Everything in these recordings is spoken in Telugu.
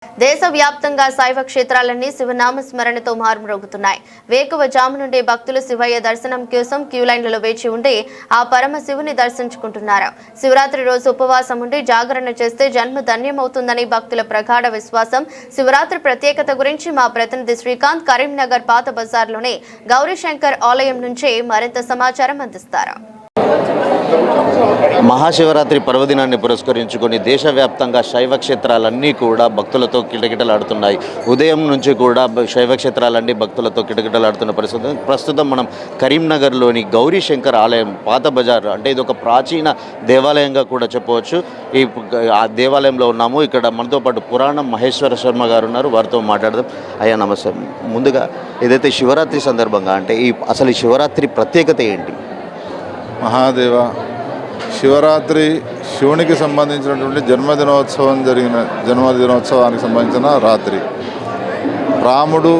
దేశవ్యాప్తంగా శైవ క్షేత్రాలన్నీ శివనామ స్మరణతో మారుమ్రోగుతున్నాయి. వేకువజాము నుండి భక్తులు శివయ్య దర్శనం కోసం క్యూ లైన్లలో వేచి ఉండి ఆ పరమ శివుని దర్శించుకుంటున్నారు. శివరాత్రి రోజు ఉపవాసం ఉండి జాగరణ చేస్తే జన్మ ధన్యమవుతుందని భక్తుల ప్రగాఢ విశ్వాసం. శివరాత్రి ప్రత్యేకత గురించి మా ప్రతినిధి శ్రీకాంత్ కరీంనగర్ పాత బజార్లోని గౌరీశంకర్ ఆలయం నుంచి మరింత సమాచారం అందిస్తారు. మహాశివరాత్రి పర్వదినాన్ని పురస్కరించుకొని దేశవ్యాప్తంగా శైవ క్షేత్రాలన్నీ కూడా భక్తులతో కిటకిటలాడుతున్నాయి. ఉదయం నుంచి కూడా శైవ క్షేత్రాలన్నీ భక్తులతో కిటకిటలాడుతున్న పరిస్థితి. ప్రస్తుతం మనం కరీంనగర్లోని గౌరీశంకర్ ఆలయం పాత బజార్ అంటే ఇది ఒక ప్రాచీన దేవాలయంగా కూడా చెప్పవచ్చు. ఆ దేవాలయంలో ఉన్నాము. ఇక్కడ మనతో పాటు పురాణం మహేశ్వర శర్మ గారు ఉన్నారు. వారితో మాట్లాడదాం. అయ్యా నమస్తే. ముందుగా ఏదైతే శివరాత్రి సందర్భంగా అంటే అసలు ఈ శివరాత్రి ప్రత్యేకత ఏంటి? మహాదేవ శివరాత్రి శివునికి సంబంధించినటువంటి జన్మదినోత్సవానికి సంబంధించిన రాత్రి. రాముడు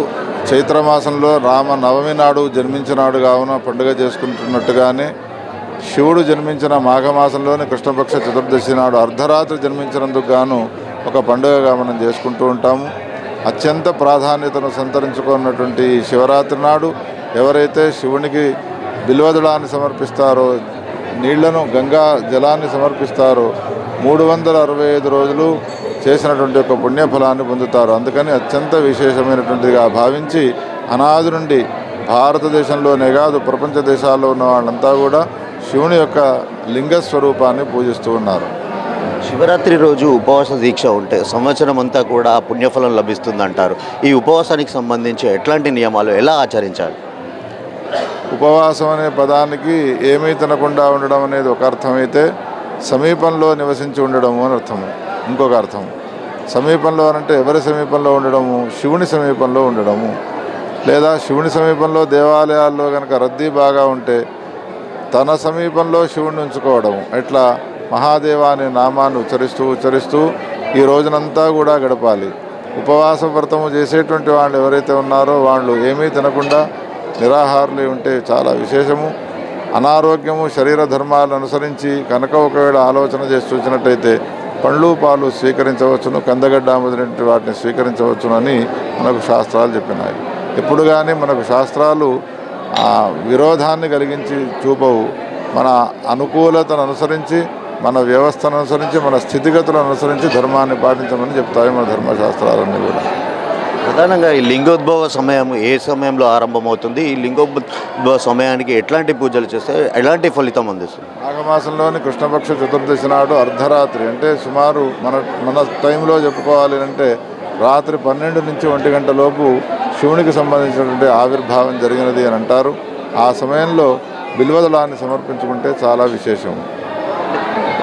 చైత్రమాసంలో రామ నవమి నాడు జన్మించినాడు కావున పండుగ చేసుకుంటున్నట్టుగానే శివుడు జన్మించిన మాఘమాసంలోని కృష్ణపక్ష చతుర్దశి నాడు అర్ధరాత్రి జన్మించినందుకు గాను ఒక పండుగగా మనం చేసుకుంటూ ఉంటాము. అత్యంత ప్రాధాన్యతను సంతరించుకున్నటువంటి శివరాత్రి నాడు ఎవరైతే శివునికి బిల్వదళాన్ని సమర్పిస్తారో, నీళ్లను గంగా జలాన్ని సమర్పిస్తారో 365 రోజులు చేసినటువంటి ఒక పుణ్యఫలాన్ని పొందుతారు. అందుకని అత్యంత విశేషమైనటువంటిదిగా భావించి అనాది నుండి భారతదేశంలోనే కాదు ప్రపంచ దేశాల్లో ఉన్న వాళ్ళంతా కూడా శివుని యొక్క లింగస్వరూపాన్ని పూజిస్తూ ఉన్నారు. శివరాత్రి రోజు ఉపవాస దీక్ష ఉంటే సంవత్సరం అంతా కూడా పుణ్యఫలం లభిస్తుందంటారు. ఈ ఉపవాసానికి సంబంధించి ఎట్లాంటి నియమాలు ఎలా ఆచరించాలి? ఉపవాసం అనే పదానికి ఏమీ తినకుండా ఉండడం అనేది ఒక అర్థమైతే, సమీపంలో నివసించి ఉండడము అని అర్థము ఇంకొక అర్థం. సమీపంలో అంటే ఎవరి సమీపంలో ఉండడము? శివుని సమీపంలో ఉండడము. లేదా శివుని సమీపంలో దేవాలయాల్లో కనుక రద్దీ బాగా ఉంటే తన సమీపంలో శివుడిని ఉంచుకోవడము. ఇట్లా మహాదేవ అనే నామాన్ని ఉచ్చరిస్తూ ఈ రోజునంతా కూడా గడపాలి. ఉపవాస వ్రతము చేసేటువంటి వాళ్ళు ఎవరైతే ఉన్నారో వాళ్ళు ఏమీ తినకుండా నిరాహారులు ఉంటే చాలా విశేషము. అనారోగ్యము శరీర ధర్మాలను అనుసరించి కనుక ఒకవేళ ఆలోచన చేసి చూసినట్టయితే పండ్లు పాలు స్వీకరించవచ్చును, కందగడ్డ మొదలైన వాటిని స్వీకరించవచ్చును అని మనకు శాస్త్రాలు చెప్పినాయి. ఎప్పుడు కానీ మనకు శాస్త్రాలు విరోధాన్ని కలిగించి చూపవు. మన అనుకూలతను అనుసరించి, మన వ్యవస్థను అనుసరించి, మన స్థితిగతులను అనుసరించి ధర్మాన్ని పాటించమని చెప్తాయి మన ధర్మశాస్త్రాలన్నీ కూడా. ప్రధానంగా ఈ లింగోద్భవ సమయం ఏ సమయంలో ఆరంభమవుతుంది? ఈ లింగోద్భవ సమయానికి ఎట్లాంటి పూజలు చేస్తే ఎలాంటి ఫలితం అందిస్తుంది? మాఘమాసంలోని కృష్ణపక్ష చతుర్దశి నాడు అర్ధరాత్రి అంటే సుమారు మన టైంలో చెప్పుకోవాలి అంటే రాత్రి 12 నుంచి 1 గంట లోపు శివునికి సంబంధించినటువంటి ఆవిర్భావం జరిగినది అని అంటారు. ఆ సమయంలో బిల్వదళాన్ని సమర్పించుకుంటే చాలా విశేషం.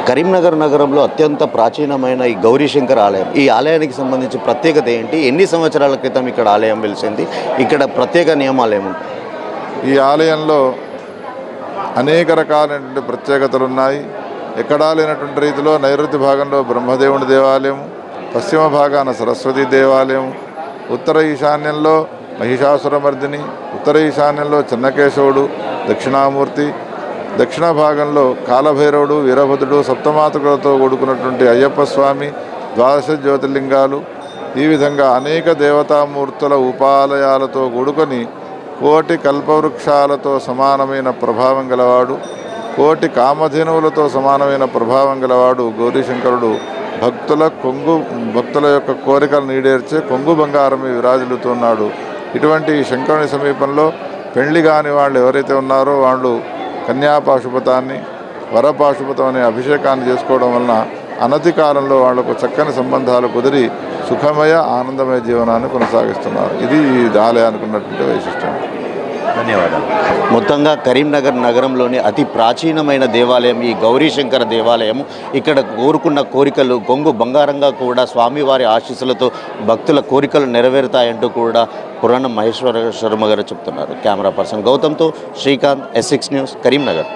కరీంనగర్ నగరంలో అత్యంత ప్రాచీనమైన ఈ గౌరీశంకర్ ఆలయం, ఈ ఆలయానికి సంబంధించి ప్రత్యేకత ఏంటి? ఎన్ని సంవత్సరాల క్రితం ఇక్కడ ఆలయం వెలిసింది? ఇక్కడ ప్రత్యేక నియమాలు ఏముంటాయి? ఈ ఆలయంలో అనేక రకాలైనటువంటి ప్రత్యేకతలు ఉన్నాయి. ఎక్కడా లేనటువంటి రీతిలో నైరుతి భాగంలో బ్రహ్మదేవుని దేవాలయం, పశ్చిమ భాగాన సరస్వతి దేవాలయం, ఉత్తర ఈశాన్యంలో మహిషాసురమర్దిని, ఉత్తర ఈశాన్యంలో చెన్నకేశవుడు దక్షిణామూర్తి, దక్షిణ భాగంలో కాలభైరవుడు, వీరభద్రుడు, సప్తమాతృకలతో కూడుకున్నటువంటి అయ్యప్ప స్వామి, 12 జ్యోతిర్లింగాలు, ఈ విధంగా అనేక దేవతామూర్తుల ఉపాలయాలతో కూడుకొని కోటి కల్పవృక్షాలతో సమానమైన ప్రభావం గలవాడు, కోటి కామధేనువులతో సమానమైన ప్రభావం గలవాడు గౌరీశంకరుడు. భక్తుల యొక్క కోరికలు నీడేర్చే కొంగు బంగారమే విరాజిల్లుతున్నాడు. ఇటువంటి శంకరుని సమీపంలో పెళ్లి కాని వాళ్ళు ఎవరైతే ఉన్నారో వాళ్ళు కన్యాపాశుపతాన్ని, వరపాశుపతం అనే అభిషేకాన్ని చేసుకోవడం వలన అనతి కాలంలో వాళ్లకు చక్కని సంబంధాలు కుదిరి సుఖమయ ఆనందమయ జీవనాన్ని కొనసాగిస్తున్నారు. ఇది ఈ ఆలయానికి ఉన్నటువంటి వైశిష్టం. ధన్యవాదాలు. మొత్తంగా కరీంనగర్ నగరంలోని అతి ప్రాచీనమైన దేవాలయం ఈ గౌరీశంకర దేవాలయం. ఇక్కడ కోరుకున్న కోరికలు కొంగు బంగారంగా కూడా స్వామివారి ఆశీస్సులతో భక్తుల కోరికలు నెరవేరుతాయంటూ కూడా పురాణం మహేశ్వర శర్మ గారు చెప్తున్నారు. కెమెరా పర్సన్ గౌతమ్తో శ్రీకాంత్, S6 న్యూస్, కరీంనగర్.